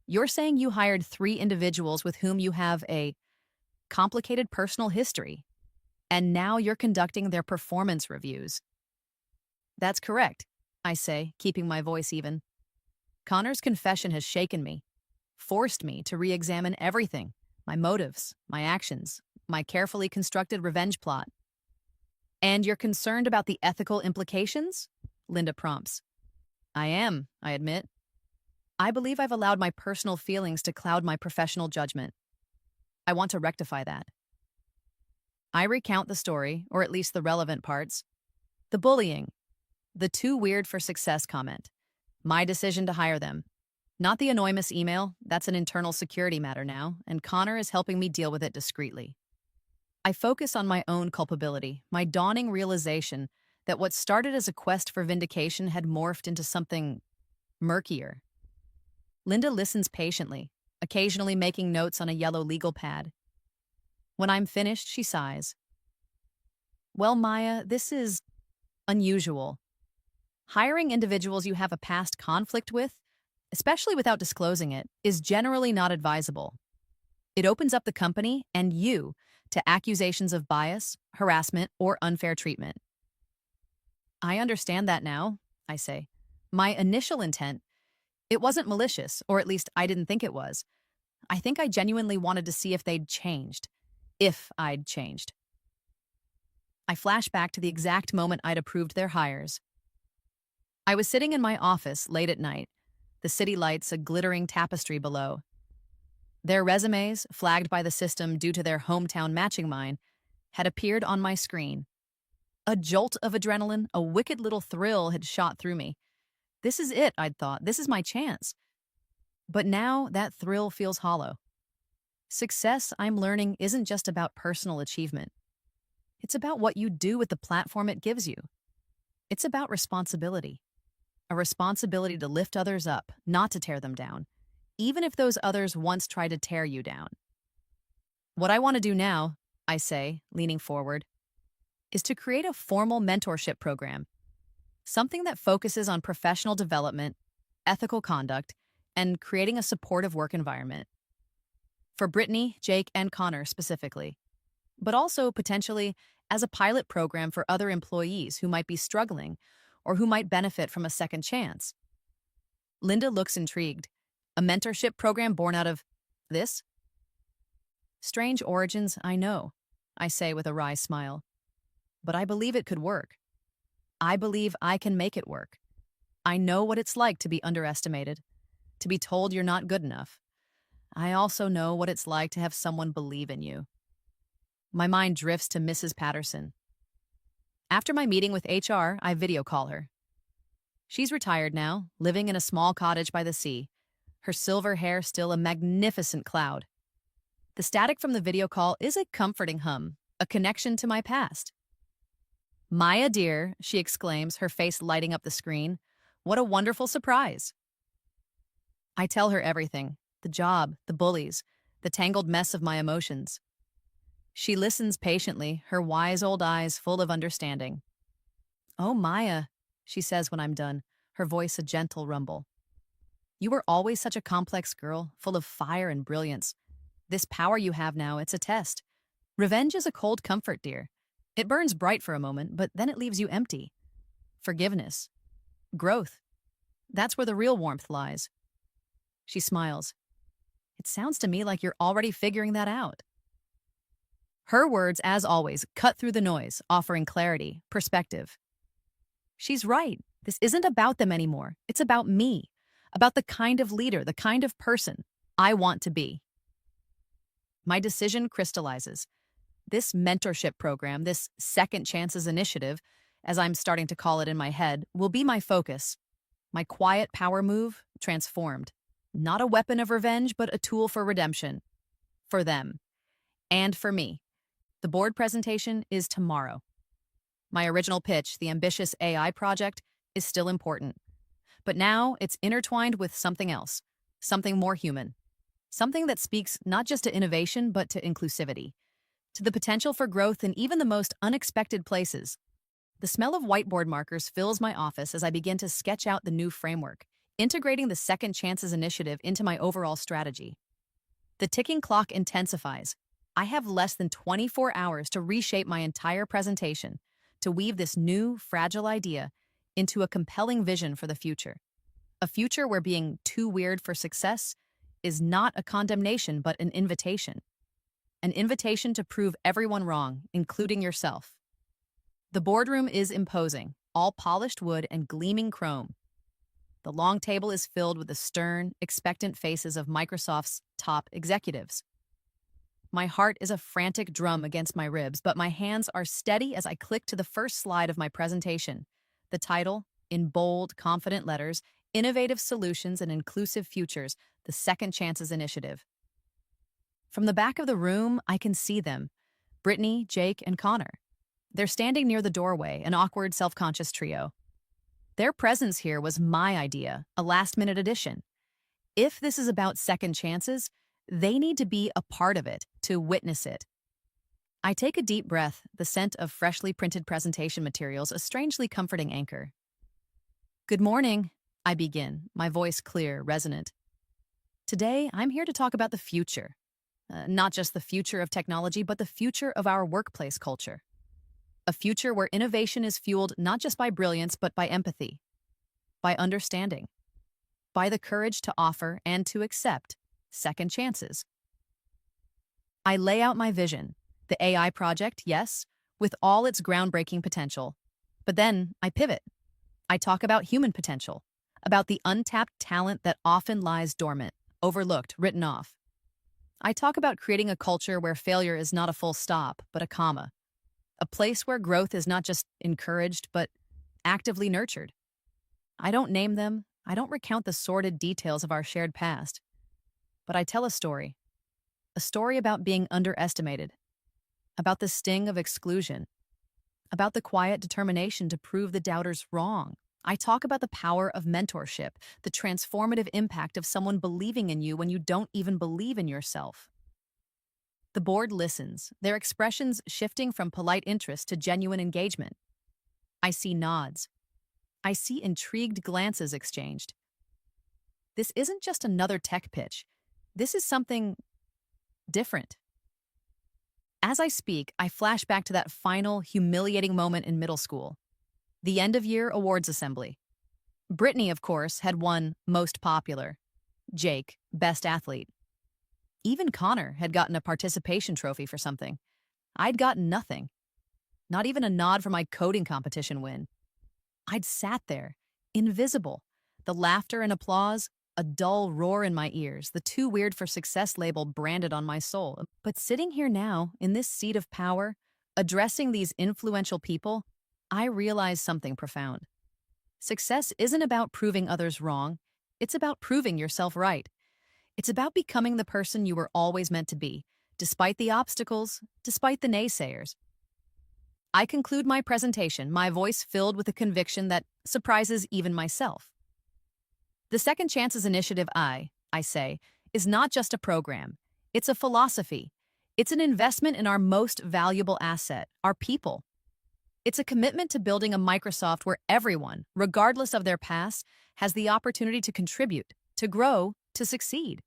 [SPEAKER 1] you're saying you hired 3 individuals with whom you have a complicated personal history, and now you're conducting their performance reviews. That's correct, I say, keeping my voice even. Connor's confession has shaken me, forced me to re-examine everything, my motives, my actions, my carefully constructed revenge plot. And you're concerned about the ethical implications? Linda prompts. I am, I admit. I believe I've allowed my personal feelings to cloud my professional judgment. I want to rectify that. I recount the story, or at least the relevant parts. The bullying, the too weird for success comment, my decision to hire them. Not the anonymous email, that's an internal security matter now, and Connor is helping me deal with it discreetly. I focus on my own culpability, my dawning realization that what started as a quest for vindication had morphed into something murkier. Linda listens patiently, occasionally making notes on a yellow legal pad. When I'm finished, she sighs. Well, Maya, this is unusual. Hiring individuals you have a past conflict with, especially without disclosing it, is generally not advisable. It opens up the company and you to accusations of bias, harassment, or unfair treatment. I understand that now, I say. My initial intent, it wasn't malicious, or at least I didn't think it was. I think I genuinely wanted to see if they'd changed. If I'd changed. I flash back to the exact moment I'd approved their hires. I was sitting in my office late at night, the city lights a glittering tapestry below. Their resumes, flagged by the system due to their hometown matching mine, had appeared on my screen. A jolt of adrenaline, a wicked little thrill had shot through me. This is it, I'd thought. This is my chance. But now that thrill feels hollow. Success, I'm learning, isn't just about personal achievement. It's about what you do with the platform it gives you. It's about responsibility. A responsibility to lift others up, not to tear them down, even if those others once tried to tear you down. What I want to do now, I say, leaning forward, is to create a formal mentorship program, something that focuses on professional development, ethical conduct, and creating a supportive work environment. For Brittany, Jake, and Connor specifically, but also potentially as a pilot program for other employees who might be struggling or who might benefit from a second chance. Linda looks intrigued. A mentorship program born out of this? Strange origins, I know, I say with a wry smile. But I believe it could work. I believe I can make it work. I know what it's like to be underestimated, to be told you're not good enough. I also know what it's like to have someone believe in you. My mind drifts to Mrs. Patterson. After my meeting with HR, I video call her. She's retired now, living in a small cottage by the sea, her silver hair still a magnificent cloud. The static from the video call is a comforting hum, a connection to my past. Maya dear, she exclaims, her face lighting up the screen. What a wonderful surprise. I tell her everything, the job, the bullies, the tangled mess of my emotions. She listens patiently, her wise old eyes full of understanding. Oh, Maya, she says when I'm done, her voice a gentle rumble. You were always such a complex girl, full of fire and brilliance. This power you have now, it's a test. Revenge is a cold comfort, dear. It burns bright for a moment, but then it leaves you empty. Forgiveness. Growth. That's where the real warmth lies. She smiles. It sounds to me like you're already figuring that out. Her words, as always, cut through the noise, offering clarity, perspective. She's right. This isn't about them anymore. It's about me, about the kind of leader, the kind of person I want to be. My decision crystallizes. This mentorship program, this Second Chances initiative, as I'm starting to call it in my head, will be my focus. My quiet power move, transformed. Not a weapon of revenge, but a tool for redemption. For them. And for me. The board presentation is tomorrow. My original pitch, the ambitious AI project, is still important. But now it's intertwined with something else, something more human. Something that speaks not just to innovation, but to inclusivity. To the potential for growth in even the most unexpected places. The smell of whiteboard markers fills my office as I begin to sketch out the new framework, integrating the Second Chances initiative into my overall strategy. The ticking clock intensifies. I have less than 24 hours to reshape my entire presentation, to weave this new, fragile idea into a compelling vision for the future. A future where being too weird for success is not a condemnation, but an invitation. An invitation to prove everyone wrong, including yourself. The boardroom is imposing, all polished wood and gleaming chrome. The long table is filled with the stern, expectant faces of Microsoft's top executives. My heart is a frantic drum against my ribs, but my hands are steady as I click to the first slide of my presentation. The title, in bold, confident letters, Innovative Solutions and Inclusive Futures, the Second Chances Initiative. From the back of the room, I can see them. Brittany, Jake, and Connor. They're standing near the doorway, an awkward, self-conscious trio. Their presence here was my idea, a last-minute addition. If this is about second chances, they need to be a part of it, to witness it. I take a deep breath, the scent of freshly printed presentation materials a strangely comforting anchor. Good morning, I begin, my voice clear, resonant. Today, I'm here to talk about the future. Not just the future of technology, but the future of our workplace culture. A future where innovation is fueled not just by brilliance, but by empathy, by understanding, by the courage to offer and to accept second chances. I lay out my vision, the AI project, yes, with all its groundbreaking potential. But then I pivot. I talk about human potential, about the untapped talent that often lies dormant, overlooked, written off. I talk about creating a culture where failure is not a full stop, but a comma. A place where growth is not just encouraged, but actively nurtured. I don't name them, I don't recount the sordid details of our shared past, but I tell a story about being underestimated, about the sting of exclusion, about the quiet determination to prove the doubters wrong. I talk about the power of mentorship, the transformative impact of someone believing in you when you don't even believe in yourself. The board listens, their expressions shifting from polite interest to genuine engagement. I see nods. I see intrigued glances exchanged. This isn't just another tech pitch. This is something different. As I speak, I flash back to that final, humiliating moment in middle school. The end-of-year awards assembly. Brittany, of course, had won Most Popular. Jake, Best Athlete. Even Connor had gotten a participation trophy for something. I'd gotten nothing. Not even a nod for my coding competition win. I'd sat there, invisible. The laughter and applause, a dull roar in my ears, the too weird for success label branded on my soul. But sitting here now, in this seat of power, addressing these influential people, I realize something profound. Success isn't about proving others wrong. It's about proving yourself right. It's about becoming the person you were always meant to be, despite the obstacles, despite the naysayers. I conclude my presentation, my voice filled with a conviction that surprises even myself. The Second Chances Initiative, I say, is not just a program. It's a philosophy. It's an investment in our most valuable asset, our people. It's a commitment to building a Microsoft where everyone, regardless of their past, has the opportunity to contribute, to grow, to succeed.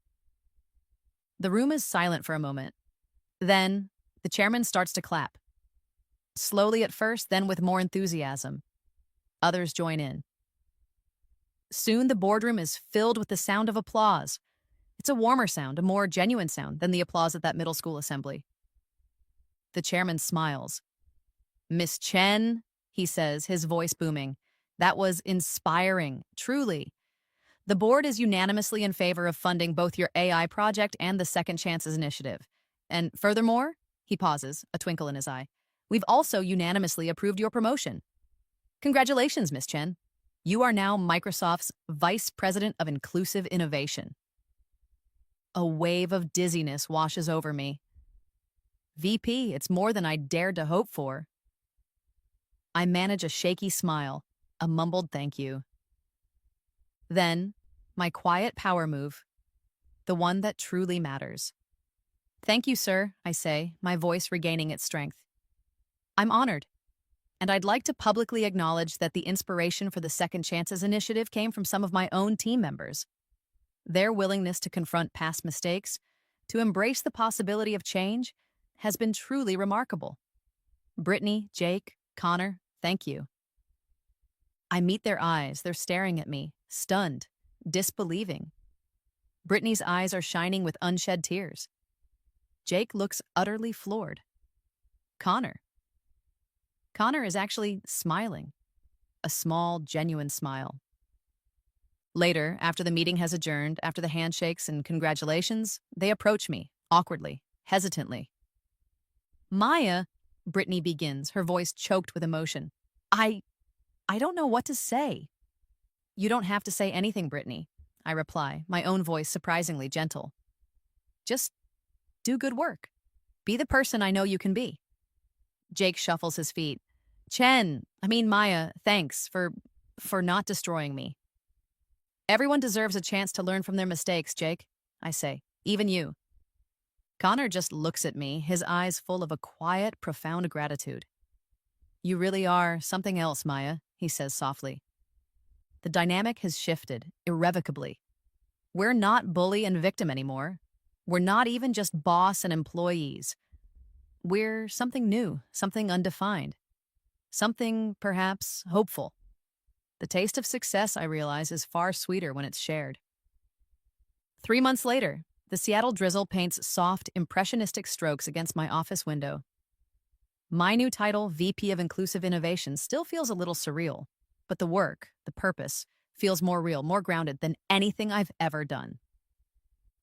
[SPEAKER 1] The room is silent for a moment. Then, the chairman starts to clap. Slowly at first, then with more enthusiasm. Others join in. Soon the boardroom is filled with the sound of applause. It's a warmer sound, a more genuine sound than the applause at that middle school assembly. The chairman smiles. Miss Chen, he says, his voice booming. That was inspiring, truly. The board is unanimously in favor of funding both your AI project and the Second Chances Initiative. And furthermore, he pauses, a twinkle in his eye, we've also unanimously approved your promotion. Congratulations, Miss Chen. You are now Microsoft's Vice President of Inclusive Innovation. A wave of dizziness washes over me. VP, it's more than I dared to hope for. I manage a shaky smile, a mumbled thank you. Then, my quiet power move, the one that truly matters. Thank you, sir, I say, my voice regaining its strength. I'm honored, and I'd like to publicly acknowledge that the inspiration for the Second Chances Initiative came from some of my own team members. Their willingness to confront past mistakes, to embrace the possibility of change, has been truly remarkable. Brittany, Jake, Connor, thank you. I meet their eyes, they're staring at me, stunned, disbelieving. Brittany's eyes are shining with unshed tears. Jake looks utterly floored. Connor is actually smiling, a small, genuine smile. Later, after the meeting has adjourned, after the handshakes and congratulations, they approach me, awkwardly, hesitantly. Maya, Brittany begins, her voice choked with emotion. I don't know what to say. You don't have to say anything, Brittany, I reply, my own voice surprisingly gentle. Just do good work. Be the person I know you can be. Jake shuffles his feet. Maya, thanks for not destroying me. Everyone deserves a chance to learn from their mistakes, Jake, I say. Even you. Connor just looks at me, his eyes full of a quiet, profound gratitude. You really are something else, Maya, he says softly. The dynamic has shifted, irrevocably. We're not bully and victim anymore. We're not even just boss and employees. We're something new, something undefined. Something, perhaps, hopeful. The taste of success, I realize, is far sweeter when it's shared. 3 months later, the Seattle drizzle paints soft, impressionistic strokes against my office window. My new title, VP of Inclusive Innovation, still feels a little surreal, but the work, the purpose, feels more real, more grounded than anything I've ever done.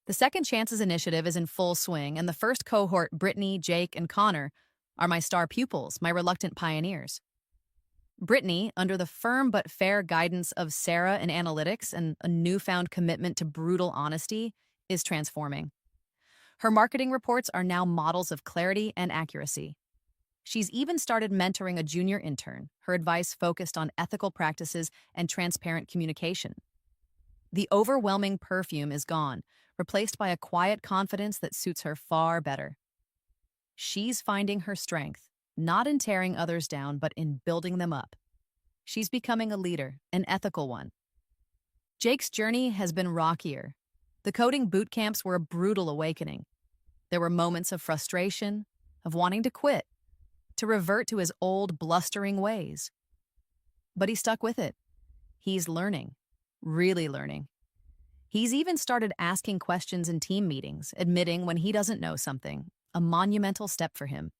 [SPEAKER 1] The Second Chances initiative is in full swing, and the first cohort, Brittany, Jake, and Connor, are my star pupils, my reluctant pioneers. Brittany, under the firm but fair guidance of Sarah in analytics and a newfound commitment to brutal honesty, is transforming. Her marketing reports are now models of clarity and accuracy. She's even started mentoring a junior intern, her advice focused on ethical practices and transparent communication. The overwhelming perfume is gone, replaced by a quiet confidence that suits her far better. She's finding her strength, not in tearing others down, but in building them up. She's becoming a leader, an ethical one. Jake's journey has been rockier. The coding boot camps were a brutal awakening. There were moments of frustration, of wanting to quit, to revert to his old blustering ways. But he stuck with it. He's learning, really learning. He's even started asking questions in team meetings, admitting when he doesn't know something, a monumental step for him.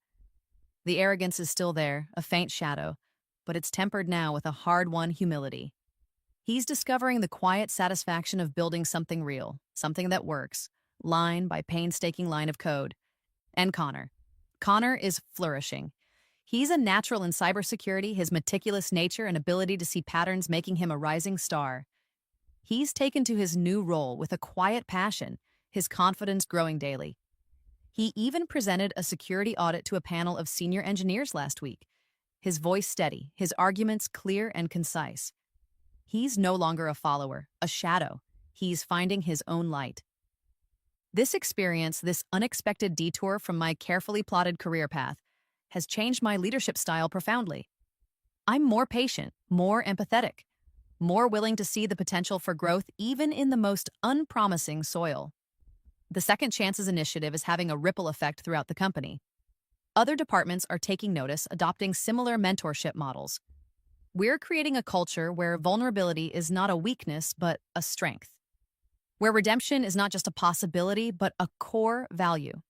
[SPEAKER 1] The arrogance is still there, a faint shadow, but it's tempered now with a hard-won humility. He's discovering the quiet satisfaction of building something real, something that works, line by painstaking line of code. And Connor. Connor is flourishing. He's a natural in cybersecurity, his meticulous nature and ability to see patterns making him a rising star. He's taken to his new role with a quiet passion, his confidence growing daily. He even presented a security audit to a panel of senior engineers last week. His voice steady, his arguments clear and concise. He's no longer a follower, a shadow. He's finding his own light. This experience, this unexpected detour from my carefully plotted career path, has changed my leadership style profoundly. I'm more patient, more empathetic, more willing to see the potential for growth even in the most unpromising soil. The Second Chances initiative is having a ripple effect throughout the company. Other departments are taking notice, adopting similar mentorship models. We're creating a culture where vulnerability is not a weakness, but a strength. Where redemption is not just a possibility, but a core value.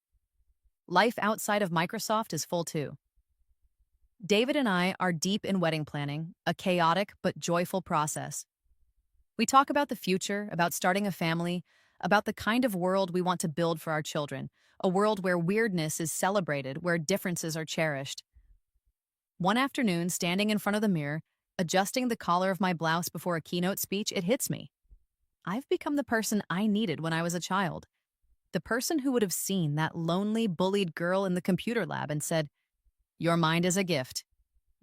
[SPEAKER 1] Life outside of Microsoft is full too. David and I are deep in wedding planning, a chaotic but joyful process. We talk about the future, about starting a family, about the kind of world we want to build for our children, a world where weirdness is celebrated, where differences are cherished. One afternoon, standing in front of the mirror, adjusting the collar of my blouse before a keynote speech, it hits me. I've become the person I needed when I was a child. The person who would have seen that lonely, bullied girl in the computer lab and said, "Your mind is a gift.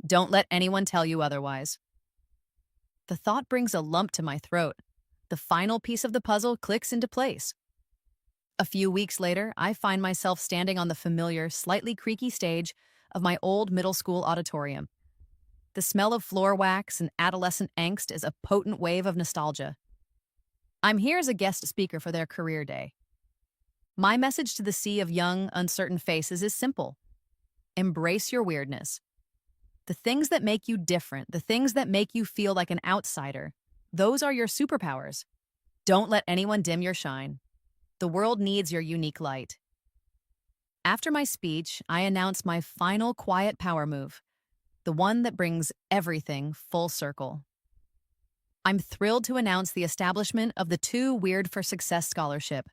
[SPEAKER 1] Don't let anyone tell you otherwise." The thought brings a lump to my throat. The final piece of the puzzle clicks into place. A few weeks later, I find myself standing on the familiar, slightly creaky stage of my old middle school auditorium. The smell of floor wax and adolescent angst is a potent wave of nostalgia. I'm here as a guest speaker for their career day. My message to the sea of young, uncertain faces is simple. Embrace your weirdness. The things that make you different, the things that make you feel like an outsider, those are your superpowers. Don't let anyone dim your shine. The world needs your unique light. After my speech, I announce my final quiet power move, the one that brings everything full circle. I'm thrilled to announce the establishment of the Too Weird for Success Scholarship,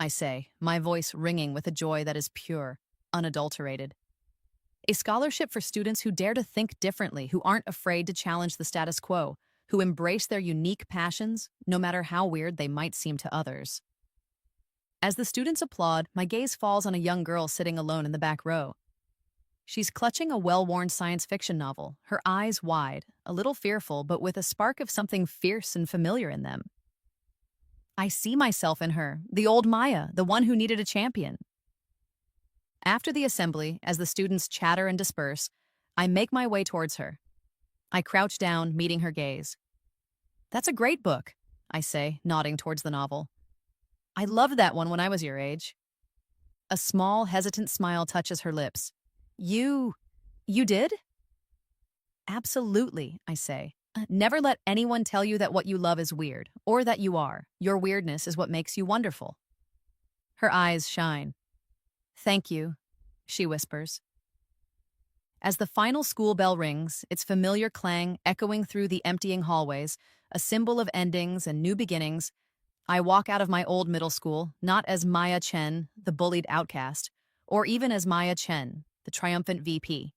[SPEAKER 1] I say, my voice ringing with a joy that is pure, unadulterated. A scholarship for students who dare to think differently, who aren't afraid to challenge the status quo, who embrace their unique passions, no matter how weird they might seem to others. As the students applaud, my gaze falls on a young girl sitting alone in the back row. She's clutching a well-worn science fiction novel, her eyes wide, a little fearful, but with a spark of something fierce and familiar in them. I see myself in her, the old Maya, the one who needed a champion. After the assembly, as the students chatter and disperse, I make my way towards her. I crouch down, meeting her gaze. That's a great book, I say, nodding towards the novel. I loved that one when I was your age. A small, hesitant smile touches her lips. You did? Absolutely, I say. Never let anyone tell you that what you love is weird, or that you are. Your weirdness is what makes you wonderful. Her eyes shine. Thank you, she whispers. As the final school bell rings, its familiar clang echoing through the emptying hallways, a symbol of endings and new beginnings, I walk out of my old middle school, not as Maya Chen, the bullied outcast, or even as Maya Chen, the triumphant VP,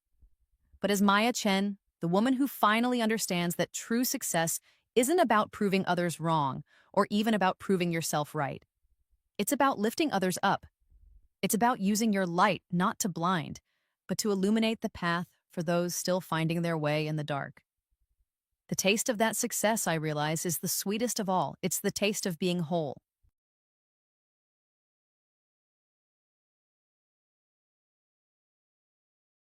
[SPEAKER 1] but as Maya Chen, the woman who finally understands that true success isn't about proving others wrong or even about proving yourself right. It's about lifting others up. It's about using your light not to blind, but to illuminate the path for those still finding their way in the dark. The taste of that success, I realize, is the sweetest of all. It's the taste of being whole.